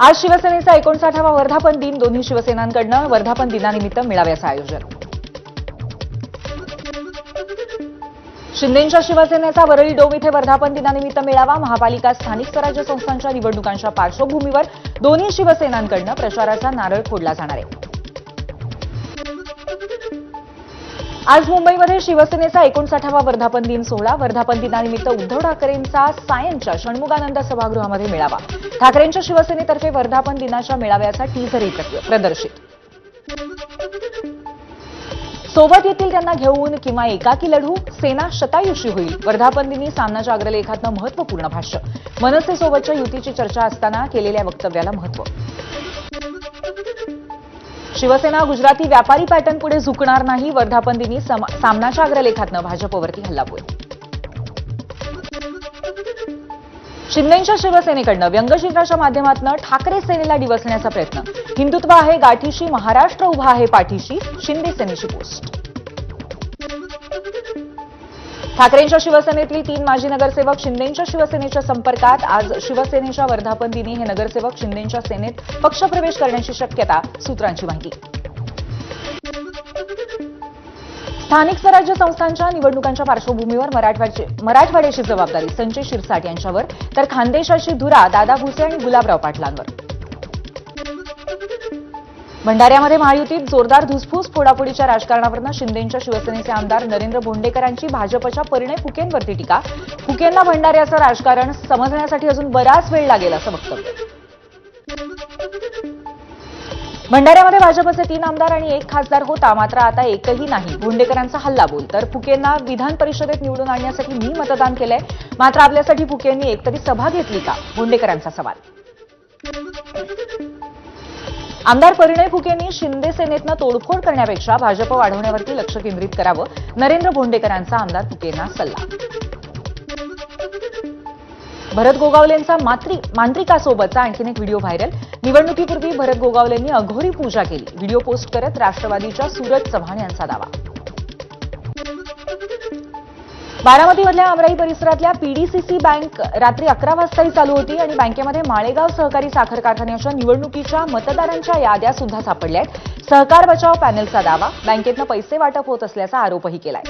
आज शिवसेनेचा 59वा वर्धापन दिन. दोन्ही शिवसेनांकडून वर्धापन दिनानिमित्त मेळाव्याचं आयोजन. शिंदेंच्या शिवसेनेचा वरळी डोम इथे वर्धापन दिनानिमित्त मेळावा. महापालिका स्थानिक स्वराज्य संस्थांच्या निवडणुकांच्या पार्श्वभूमीवर दोन्ही शिवसेनांकडून प्रचाराचा नारळ फोडला जाणार आहे. आज मुंबईमध्ये शिवसेनेचा 59वा वर्धापन दिन सोहळा. वर्धापन दिनानिमित्त उद्धव ठाकरेंचा सायंच्या षण्मुगानंद सभागृहामध्ये मेळावा. ठाकरेंच्या शिवसेनेतर्फे वर्धापन दिनाच्या मेळाव्याचा टीझरही प्रदर्शित. सोबत येतील त्यांना घेऊन किंवा एकाकी लढू, सेना शतायुषी होईल. वर्धापन दिनी सामनाच्या अग्रलेखातनं महत्वपूर्ण भाष्य. मनसेसोबतच्या युतीची चर्चा असताना केलेल्या वक्तव्याला महत्व. शिवसेना गुजराती व्यापारी पॅटर्न पुढे झुकणार नाही. वर्धापन दिनी सामनाच्या अग्रलेखातनं भाजपवरती हल्लाबोल. शिंदेंच्या शिवसेनेकडनं व्यंगचित्राच्या माध्यमातून ठाकरे सेनेला डिवचण्याचा प्रयत्न. हिंदुत्व आहे गाठीशी, महाराष्ट्र उभा आहे पाठीशी, शिंदे सेनेची पोस्ट. ठाकरेंच्या शिवसेनेतील 3 माजी नगरसेवक शिंदेंच्या शिवसेनेच्या संपर्कात. आज शिवसेनेच्या वर्धापन दिनी हे नगरसेवक शिंदेंच्या सेनेत पक्षप्रवेश करण्याची शक्यता, सूत्रांची माहिती. स्थानिक स्वराज्य संस्थांच्या निवडणुकांच्या पार्श्वभूमीवर मराठवाड्याची जबाबदारी संजय शिरसाट यांच्यावर, तर खानदेशाची धुरा दादा भुसे आणि गुलाबराव पाटलांवर. भंडाऱ्यामध्ये महायुतीत जोरदार धुसफूस. फोडाफोडीच्या राजकारणावरून शिंदेंच्या शिवसेनेचे आमदार नरेंद्र भोंडेकरांची भाजपच्या परिणय फुकेंवरती टीका. फुकेंना भंडाऱ्याचं राजकारण समजण्यासाठी अजून बराच वेळ लागेल असं वक्तव्य. भंडाऱ्यामध्ये भाजपचे 3 आमदार आणि 1 खासदार होता, मात्र आता एकही नाही. भोंडेकरांचा हल्लाबोल. तर फुकेंना विधान परिषदेत निवडून आणण्यासाठी मी मतदान केलंय, मात्र आपल्यासाठी फुकेंनी एकतरी सभा घेतली का? भोंडेकरांचा सवाल. आमदार परिणय फुकेंनी शिंदे सेनेतनं तोडफोड करण्यापेक्षा भाजप वाढवण्यावरती लक्ष केंद्रित करावं, नरेंद्र भोंडेकरांचा आमदार फुकेंना सल्ला. भरत गोगावलेंचा मांत्रिकासोबतचा आणखीन एक व्हिडिओ व्हायरल. निवडणुकीपूर्वी भरत गोगावलेंनी अघोरी पूजा केली. व्हिडिओ पोस्ट करत राष्ट्रवादीच्या सूरज चव्हाण यांचा दावा. बारामतीमधल्या आमराई परिसरातल्या पीडीसीसी बँक रात्री 11 वाजताही चालू होती आणि बँकेमध्ये माळेगाव सहकारी साखर कारखान्याच्या निवडणुकीच्या मतदारांच्या याद्या सुद्धा सापडल्या आहेत. सहकार बचाव पॅनेलचा दावा. बँकेतनं पैसे वाटप होत असल्याचा आरोपही केलाय.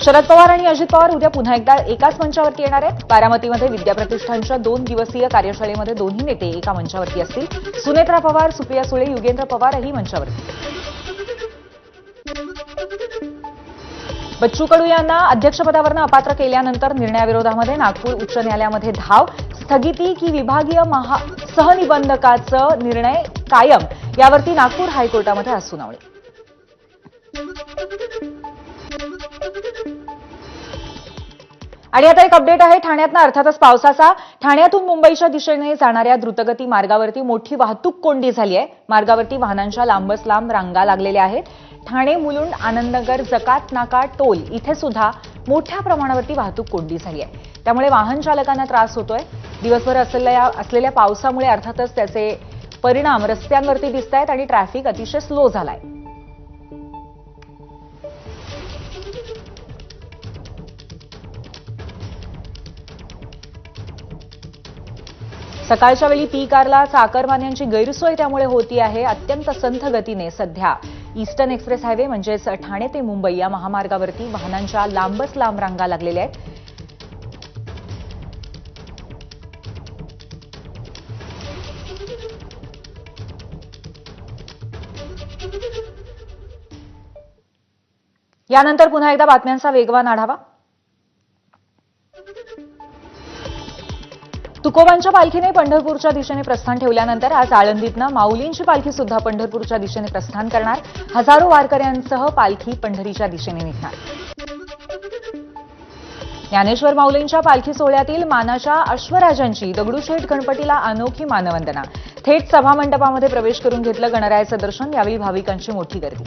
शरद पवार आणि अजित पवार उद्या पुन्हा एकदा एकाच मंचावरती येणार आहेत. बारामतीमध्ये विद्याप्रतिष्ठानच्या 2 दिवसीय कार्यशाळेमध्ये दोन्ही नेते एका मंचावरती असतील. सुनेत्रा पवार, सुप्रिया सुळे, युगेंद्र पवारही मंचावरती. बच्चू कडू यांना अध्यक्षपदावरून अपात्र केल्यानंतर निर्णयाविरोधामध्ये नागपूर उच्च न्यायालयामध्ये धाव. स्थगिती की विभागीय सहनिबंधकाचं निर्णय कायम, यावरती नागपूर हायकोर्टामध्ये आज सुनावणी. आणि आता एक अपडेट आहे ठाण्यातनं, अर्थातच पावसाचा. ठाण्यातून मुंबईच्या दिशेने जाणाऱ्या द्रुतगती मार्गावरती मोठी वाहतूक कोंडी झाली आहे. मार्गावरती वाहनांच्या लांबच लांब रांगा लागलेल्या आहेत. ठाणे, मुलुंड, आनंदनगर, जकात नाका, टोल इथे सुद्धा मोठ्या प्रमाणावरती वाहतूक कोंडी झाली आहे. त्यामुळे वाहन चालकांना त्रास होतोय. दिवसभर असलेल्या पावसामुळे अर्थातच त्याचे परिणाम रस्त्यांवरती दिसत आहेत आणि ट्रॅफिक अतिशय स्लो झालाय. सकाळच्या वेळी पी कारला चाकरमान्यांची गैरसोय त्यामुळे होती आहे. अत्यंत संथ गतीने सध्या ईस्टर्न एक्सप्रेस हायवे म्हणजेच ठाणे ते मुंबई या महामार्गावरती वाहनांच्या लांबच लांब रांगा लागलेल्या आहेत. यानंतर पुन्हा एकदा बातम्यांचा वेगवान आढावा. तुकोबांच्या पालखीने पंढरपूरच्या दिशेने प्रस्थान ठेवल्यानंतर आज आळंदीतनं माऊलींची पालखी सुद्धा पंढरपूरच्या दिशेने प्रस्थान करणार. हजारो वारकऱ्यांसह पालखी पंढरीच्या दिशेने निघणार. ज्ञानेश्वर माऊलींच्या पालखी सोहळ्यातील मानाच्या अश्वराजांची दगडूशेठ गणपतीला अनोखी मानवंदना. थेट सभामंडपामध्ये प्रवेश करून घेतलं गणरायाचं दर्शन. यावेळी भाविकांची मोठी गर्दी.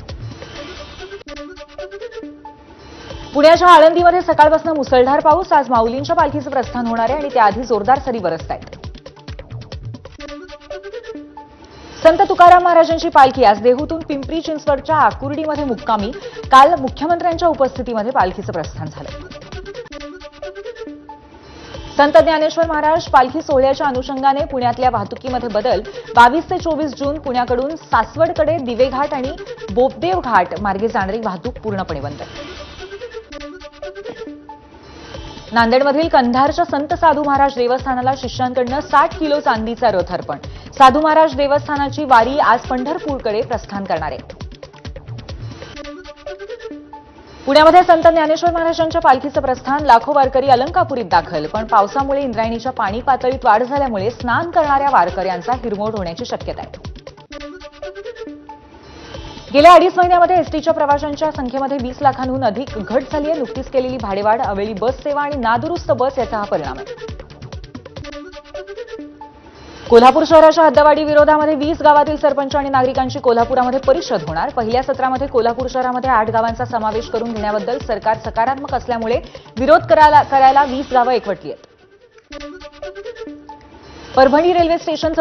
पुण्याच्या आळंदीमध्ये सकाळपासून मुसळधार पाऊस. आज माऊलींच्या पालखीचं प्रस्थान होणार आहे आणि त्याआधी जोरदार सरी बरसत आहेत. संत तुकाराम महाराजांची पालखी आज देहूतून पिंपरी चिंचवडच्या आकुर्डीमध्ये मुक्कामी. काल मुख्यमंत्र्यांच्या उपस्थितीमध्ये पालखीचं प्रस्थान झालं. संत ज्ञानेश्वर महाराज पालखी सोहळ्याच्या अनुषंगाने पुण्यातल्या वाहतुकीमध्ये बदल. 22 ते 24 जून पुण्याकडून सासवडकडे दिवेघाट आणि बोपदेव घाट मार्गे जाणारी वाहतूक पूर्णपणे बंद. नांदेडमधील कंधारच्या संत साधू महाराज देवस्थानाला शिष्यांकडून 60 किलो चांदीचा रथ अर्पण. साधू महाराज देवस्थानाची वारी आज पंढरपूरकडे प्रस्थान करणार आहे. पुण्यामध्ये संत ज्ञानेश्वर महाराजांच्या पालखीचं प्रस्थान. लाखो वारकरी अलंकापुरीत दाखल. पण पावसामुळे इंद्रायणीच्या पाणी पातळीत वाढ झाल्यामुळे स्नान करणाऱ्या वारकऱ्यांचा हिरमोड होण्याची शक्यता आहे. गेल्या 2.5 महिन्यामध्ये एसटीच्या प्रवाशांच्या संख्येमध्ये 20 लाखांहून अधिक घट झाली आहे. नुकतीच केलेली भाडेवाढ, अवेळी बस सेवा आणि नादुरुस्त बस याचा हा परिणाम आहे. कोल्हापूर शहराच्या हद्दवाढी विरोधामध्ये 20 गावातील सरपंच आणि नागरिकांची कोल्हापुरामध्ये परिषद होणार. पहिल्या सत्रामध्ये कोल्हापूर शहरामध्ये 8 गावांचा समावेश करून घेण्याबद्दल सरकार सकारात्मक असल्यामुळे विरोध करायला 20 गावं एकवटली आहेत. परभणी रेल्वे स्टेशन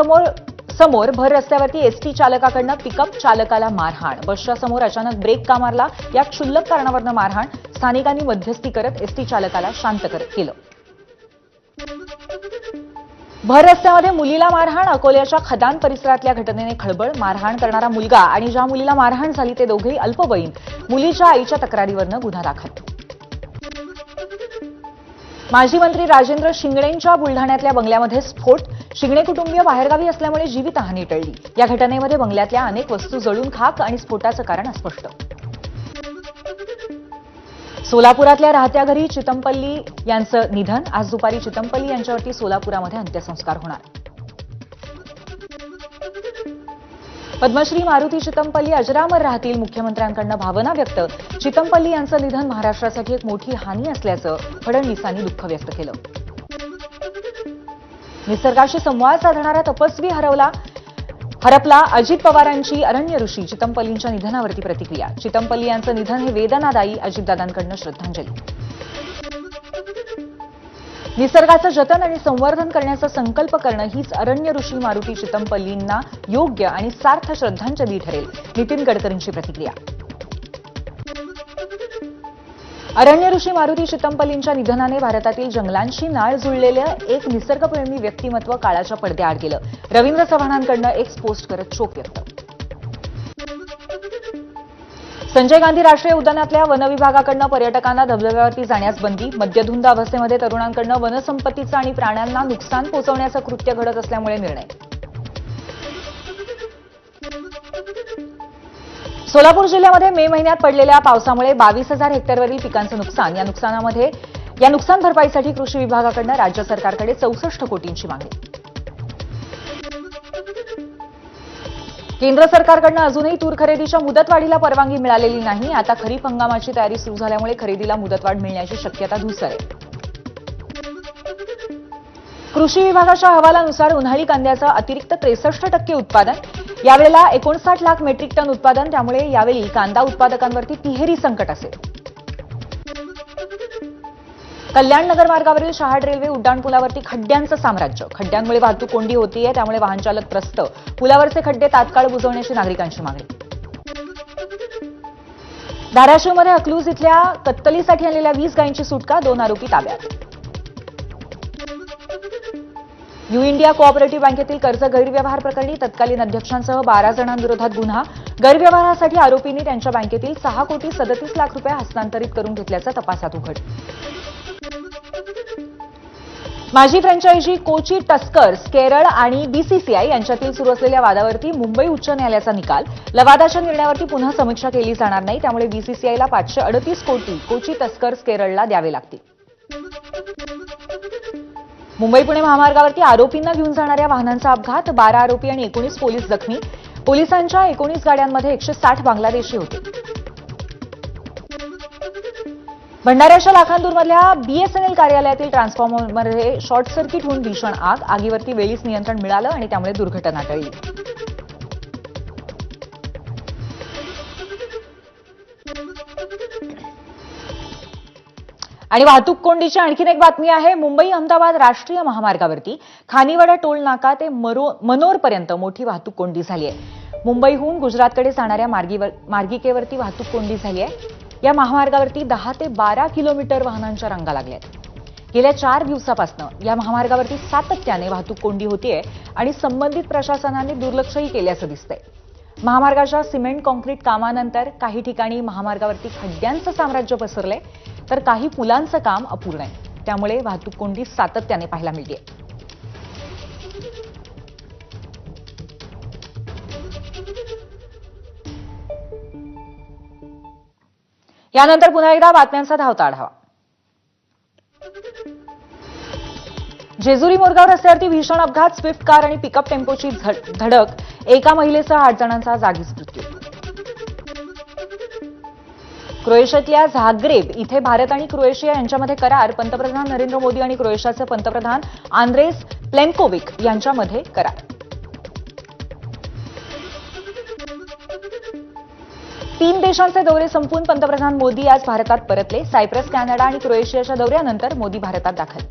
समोर भर रस्त्यावरती एसटी चालकाकडनं पिकअप चालकाला मारहाण. बसच्या समोर अचानक ब्रेक का मारला या क्षुल्लक कारणावरून मारहाण. स्थानिकांनी मध्यस्थी करत एसटी चालकाला शांत केलं. भर रस्त्यामध्ये मुलीला मारहाण. अकोल्याच्या खदान परिसरातल्या घटनेने खळबळ. मारहाण करणारा मुलगा आणि ज्या मुलीला मारहाण झाली ते दोघेही अल्पवयीन. मुलीच्या आईच्या तक्रारीवरून गुन्हा दाखल. माजी मंत्री राजेंद्र शिंगणेंच्या बुलढाण्यातल्या बंगल्यामध्ये स्फोट. शिंगणे कुटुंबीय बाहेरगावी असल्यामुळे जीवितहानी टळली. या घटनेमध्ये बंगल्यातल्या अनेक वस्तू जळून खाक आणि स्फोटाचं कारण अस्पष्ट. सोलापुरातल्या राहत्या घरी चितमपल्ली यांचं निधन. आज दुपारी चितमपल्ली यांच्यावरती सोलापुरामध्ये अंत्यसंस्कार होणार. पद्मश्री मारुती चितमपल्ली अजरामर राहतील. मुख्यमंत्र्यांकडून भावना व्यक्त. चितमपल्ली यांचं निधन महाराष्ट्रासाठी एक मोठी हानी असल्याचं फडणवीसांनी दुःख व्यक्त केलं. निसर्गाशी संवाद साधणारा तपस्वी हरपला. अजित पवारांची अरण्य ऋषी चितमपल्लींच्या निधनावरती प्रतिक्रिया. चितमपल्ली यांचं निधन हे वेदनादायी. अजितदादांकडून श्रद्धांजली. निसर्गाचं जतन आणि संवर्धन करण्याचा संकल्प करणं हीच अरण्य ऋषी मारुती चितमपल्लींना योग्य आणि सार्थ श्रद्धांजली ठरेल. नितीन गडकरींची प्रतिक्रिया. अरण्य ऋषी मारुती चितमपल्लींच्या निधनाने भारतातील जंगलांशी नाळ जुळलेलं एक निसर्गप्रेमी व्यक्तिमत्व काळाच्या पडद्याआड गेलं. रवींद्र चव्हाणांकडून एक पोस्ट करत शोक व्यक्त. संजय गांधी राष्ट्रीय उद्यानातल्या वनविभागाकडून पर्यटकांना धबधब्यावरती जाण्यास बंदी. मद्यधुंद अवस्थेमध्ये तरुणांकडून वनसंपत्तीचं आणि प्राण्यांना नुकसान पोहोचवण्याचं कृत्य घडत असल्यामुळे निर्णय. सोलापूर जिल्ह्यामध्ये मे महिन्यात पडलेल्या पावसामुळे 22,000 हेक्टरवरील पिकांचं नुकसान. या नुकसान भरपाईसाठी कृषी विभागाकडून राज्य सरकारकडे 64 कोटींची मागणी. केंद्र सरकारकडून अजूनही तूर खरेदीच्या मुदतवाढीला परवानगी मिळालेली नाही. आता खरीप हंगामाची तयारी सुरू झाल्यामुळे खरेदीला मुदतवाढ मिळण्याची शक्यता धूसर आहे. कृषी विभागाच्या अहवालानुसार उन्हाळी कांद्याचं अतिरिक्त 63% उत्पादन. यावेळेला 59 लाख मेट्रिक टन उत्पादन. त्यामुळे यावेळी कांदा उत्पादकांवरती तिहेरी संकट असेल. कल्याण नगर मार्गावरील शहाड रेल्वे उड्डाणपुलावरती खड्ड्यांचं साम्राज्य. खड्ड्यांमुळे वाहतूक कोंडी होतीये. त्यामुळे वाहनचालक त्रस्त. पुलावरचे खड्डे तात्काळ बुजवण्याची नागरिकांची मागणी. धाराशिवमध्ये अकलूज इथल्या कत्तलीसाठी आलेल्या 20 गायींची सुटका. 2 आरोपी ताब्यात. न्यू इंडिया कोऑपरेटिव्ह बँकेतील कर्ज गैरव्यवहार प्रकरणी तत्कालीन अध्यक्षांसह 12 जणांविरोधात गुन्हा. गैरव्यवहारासाठी आरोपींनी त्यांच्या बँकेतील 6 कोटी 37 लाख रुपये हस्तांतरित करून घेतल्याचं तपासात उघड. माजी फ्रँचायझी कोची टस्कर्स केरळ आणि बीसीसीआय यांच्यातील सुरू असलेल्या वादावरती मुंबई उच्च न्यायालयाचा निकाल. लवादाच्या निर्णयावरती पुन्हा समीक्षा केली जाणार नाही. त्यामुळे बीसीसीआयला 538 कोटी कोची टस्कर्स केरळला द्यावे लागतील. मुंबई पुणे महामार्गावरती आरोपींना घेऊन जाणाऱ्या वाहनांचा अपघात. 12 आरोपी आणि 19 पोलीस जखमी. पोलिसांच्या 19 गाड्यांमध्ये 160 बांगलादेशी होते. भंडाऱ्याच्या लाखांदूरमधल्या बीएसएनएल कार्यालयातील ट्रान्सफॉर्मरमध्ये शॉर्ट सर्किट होऊन भीषण आग. आगीवरती वेळीच नियंत्रण मिळालं आणि त्यामुळे दुर्घटना टळली. आणि वाहतूक कोंडीची आणखीन एक बातमी आहे. मुंबई अहमदाबाद राष्ट्रीय महामार्गावरती खानिवाडा टोल नाका ते मनोरपर्यंत मोठी वाहतूक कोंडी झाली आहे. मुंबईहून गुजरातकडे जाणाऱ्या मार्गिकेवरती वाहतूक कोंडी झाली आहे. या महामार्गावरती 10 ते 12 किलोमीटर वाहनांच्या रांगा लागल्या आहेत. गेल्या 4 दिवसापासून या महामार्गावरती सातत्याने वाहतूक कोंडी होतीये आणि संबंधित प्रशासनाने दुर्लक्षही केल्याचं दिसतंय. महामार्गाच्या सिमेंट कॉन्क्रीट कामानंतर काही ठिकाणी महामार्गावरती खड्ड्यांचं साम्राज्य पसरलंय, तर काही पुलांचं काम अपूर्ण आहे. त्यामुळे वाहतूक कोंडी सातत्याने पाहायला मिळतेय. यानंतर पुन्हा एकदा बातम्यांचा धावता आढावा. जेजुरी मोरगाव रस्त्यावरती भीषण अपघात. स्विफ्ट कार आणि पिकअप टेम्पोची धडक. एका महिलेसह 8 जणांचा जागीच मृत्यू. क्रोएशियातल्या झाग्रेब इथे भारत आणि क्रोएशिया यांच्यामध्ये करार. पंतप्रधान नरेंद्र मोदी आणि क्रोएशियाचे पंतप्रधान आंद्रेस प्लेनकोविक यांच्यामध्ये करार. 3 देशांचे दौरे संपवून पंतप्रधान मोदी आज भारतात परतले. सायप्रस, कॅनडा आणि क्रोएशियाच्या दौऱ्यानंतर मोदी भारतात दाखल.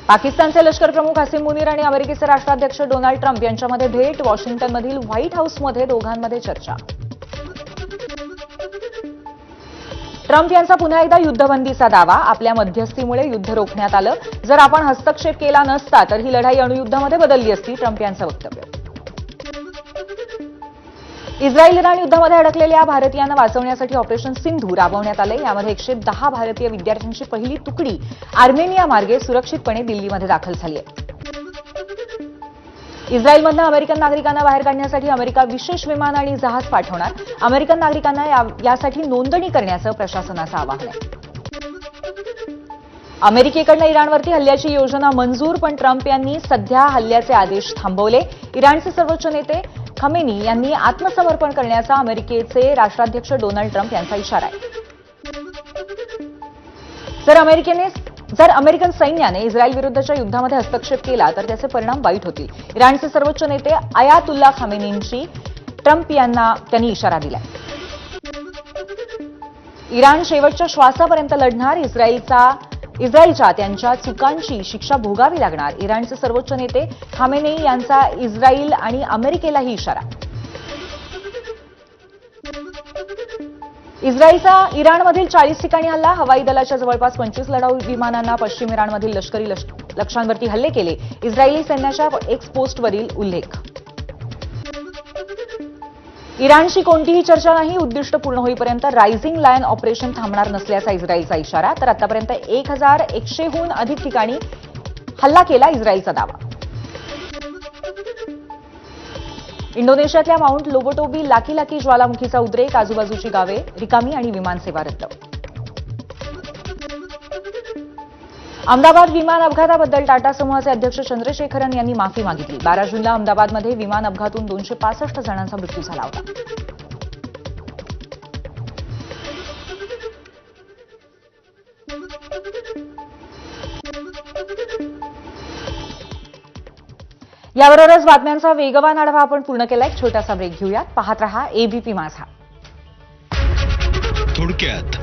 पाकिस्तानचे लष्कर प्रमुख हसीन मुनीर आणि अमेरिकेचे राष्ट्राध्यक्ष डोनाल्ड ट्रम्प यांच्यामध्ये भेट. वॉशिंग्टनमधील व्हाईट हाऊसमध्ये दोघांमध्ये चर्चा. ट्रम्प यांचा पुन्हा एकदा युद्धबंदीचा दावा. आपल्या मध्यस्थीमुळे युद्ध रोखण्यात आलं. जर आपण हस्तक्षेप केला नसता तर ही लढाई अणुयुद्धामध्ये बदलली असती. ट्रम्प यांचं वक्तव्य. इस्रायल-इराण युद्धामध्ये अडकलेल्या भारतीयांना वाचवण्यासाठी ऑपरेशन सिंधू राबवण्यात आले. यामध्ये 110 भारतीय विद्यार्थ्यांची पहिली तुकडी आर्मेनिया मार्गे सुरक्षितपणे दिल्लीमध्ये दाखल झाली आहे. इस्रायलमधनं अमेरिकन नागरिकांना बाहेर काढण्यासाठी अमेरिका विशेष विमान आणि जहाज पाठवणार. अमेरिकन नागरिकांना यासाठी नोंदणी करण्याचं प्रशासनाचं आवाहन आहे. अमेरिकेकडनं इराणवरती हल्ल्याची योजना मंजूर, पण ट्रम्प यांनी सध्या हल्ल्याचे आदेश थांबवले. इराणचे सर्वोच्च नेते खमेनी यांनी आत्मसमर्पण करण्याचा अमेरिकेचे राष्ट्राध्यक्ष डोनाल्ड ट्रम्प यांचा इशारा आहे. जर अमेरिकन सैन्याने इस्रायल विरुद्धच्या युद्धामध्ये हस्तक्षेप केला तर त्याचे परिणाम वाईट होतील. इराणचे सर्वोच्च नेते आयातुल्ला खमेनींशी ट्रम्प यांना त्यांनी इशारा दिला. इराण शेवटच्या श्वासापर्यंत लढणार. इस्रायलच्या त्यांच्या चुकांची शिक्षा भोगावी लागणार. इराणचे सर्वोच्च नेते खामेनेई यांचा इस्रायल आणि अमेरिकेलाही इशारा. इस्रायलचा इराणमधील 40 ठिकाणी हल्ला. हवाई दलाच्या जवळपास 25 लढाऊ विमानांना पश्चिम इराणमधील लष्करी लक्ष्यांवरती हल्ले केले. इस्रायली सैन्याच्या एक्स पोस्टवरील उल्लेख. इराणशी कोणतीही चर्चा नाही. उद्दिष्ट पूर्ण होईपर्यंत रायझिंग लायन ऑपरेशन थांबणार नसल्याचा इस्रायलचा इशारा. तर आतापर्यंत 1100हून अधिक ठिकाणी हल्ला केला इस्रायलचा दावा. इंडोनेशियातल्या माउंट लोबोटोबी लाकी ज्वालामुखीचा उद्रेक. आजूबाजूची गावे रिकामी आणि विमानसेवा रद्द. अहमदाबाद विमान अपघाताबद्दल टाटा समूहाचे अध्यक्ष चंद्रशेखरन यांनी माफी मागितली. 12 जूनला अहमदाबादमध्ये विमान अपघातून 265 जणांचा मृत्यू झाला होता. याबरोबरच बातम्यांचा वेगवान आढावा आपण पूर्ण केला. एक छोटासा ब्रेक घेऊयात. पाहत रहा एबीपी माझा. थोडक्यात